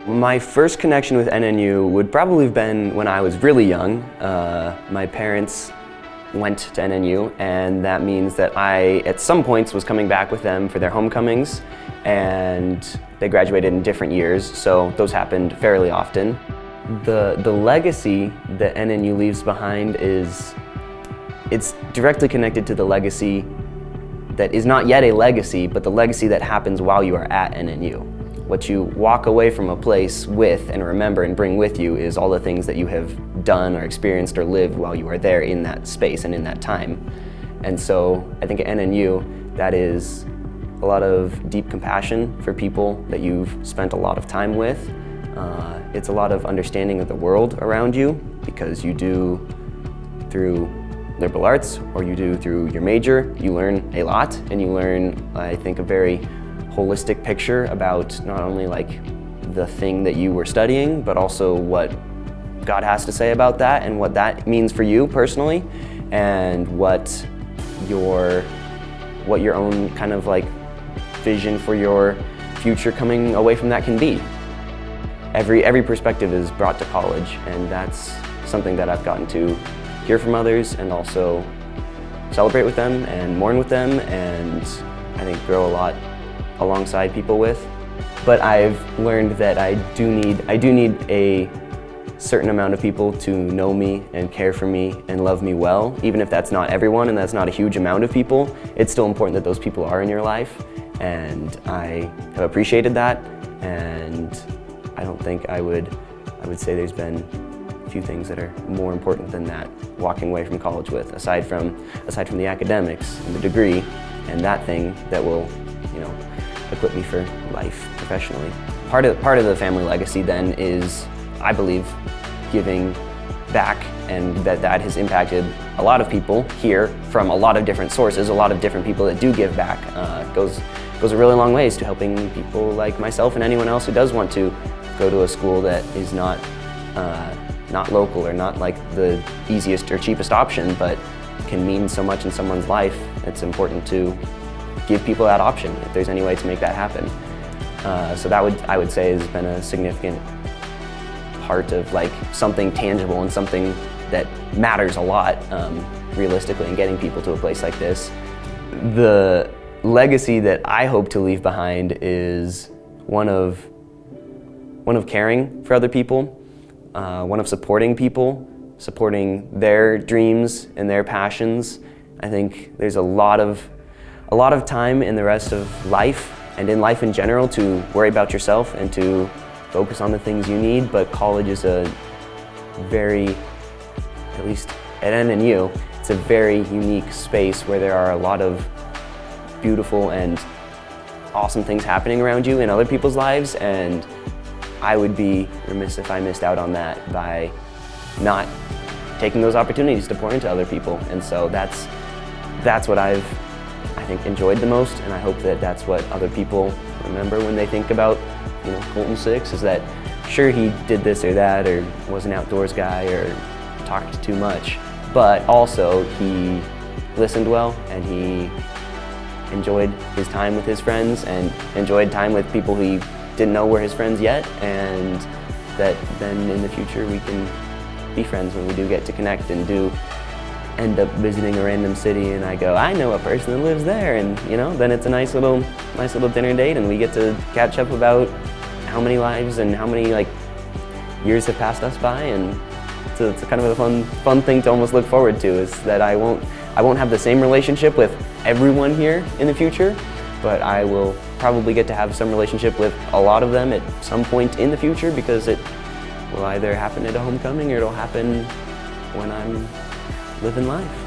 My first connection with NNU would probably have been when I was really young. My parents went to NNU, and that means that I, at some points, was coming back with them for their homecomings, and they graduated in different years, so those happened fairly often. The legacy that NNU leaves behind it's directly connected to the legacy that is not yet a legacy, but the legacy that happens while you are at NNU. What you walk away from a place with and remember and bring with you is all the things that you have done or experienced or lived while you are there in that space and in that time. And so I think at NNU, that is a lot of deep compassion for people that you've spent a lot of time with. It's a lot of understanding of the world around you, because you do through liberal arts or you do through your major, you learn a lot, and you learn, I think, a very holistic picture about not only like the thing that you were studying, but also what God has to say about that and what that means for you personally, and what your own kind of like vision for your future coming away from that can be. Every perspective is brought to college, and that's something that I've gotten to hear from others and also celebrate with them and mourn with them, and I think grow a lot alongside people with. But I've learned that I do need a certain amount of people to know me and care for me and love me well. Even if that's not everyone and that's not a huge amount of people, it's still important that those people are in your life, and I have appreciated that, and I don't think I would say there's been a few things that are more important than that walking away from college with, aside from the academics and the degree and that thing that will, equip me for life professionally. Part of the family legacy then is, I believe, giving back, and that has impacted a lot of people here from a lot of different sources. A lot of different people that do give back goes a really long ways to helping people like myself and anyone else who does want to go to a school that is not local or not like the easiest or cheapest option, but can mean so much in someone's life. It's important to give people that option if there's any way to make that happen. So that I would say has been a significant part of like something tangible and something that matters a lot realistically in getting people to a place like this. The legacy that I hope to leave behind is one of caring for other people, one of supporting people, supporting their dreams and their passions. I think there's a lot of time in the rest of life and in life in general to worry about yourself and to focus on the things you need, but college is a very, at least at NNU, it's a very unique space where there are a lot of beautiful and awesome things happening around you in other people's lives, and I would be remiss if I missed out on that by not taking those opportunities to pour into other people. And so that's what I think enjoyed the most, and I hope that that's what other people remember when they think about Colton Six, is that sure, he did this or that or was an outdoors guy or talked too much, but also he listened well and he enjoyed his time with his friends and enjoyed time with people he didn't know were his friends yet, and that then in the future we can be friends when we do get to connect and do end up visiting a random city and I go, I know a person that lives there, and then it's a nice little dinner date and we get to catch up about how many lives and how many years have passed us by, and it's a kind of a fun thing to almost look forward to, is that I won't have the same relationship with everyone here in the future, but I will probably get to have some relationship with a lot of them at some point in the future, because it will either happen at a homecoming or it'll happen when I'm living life.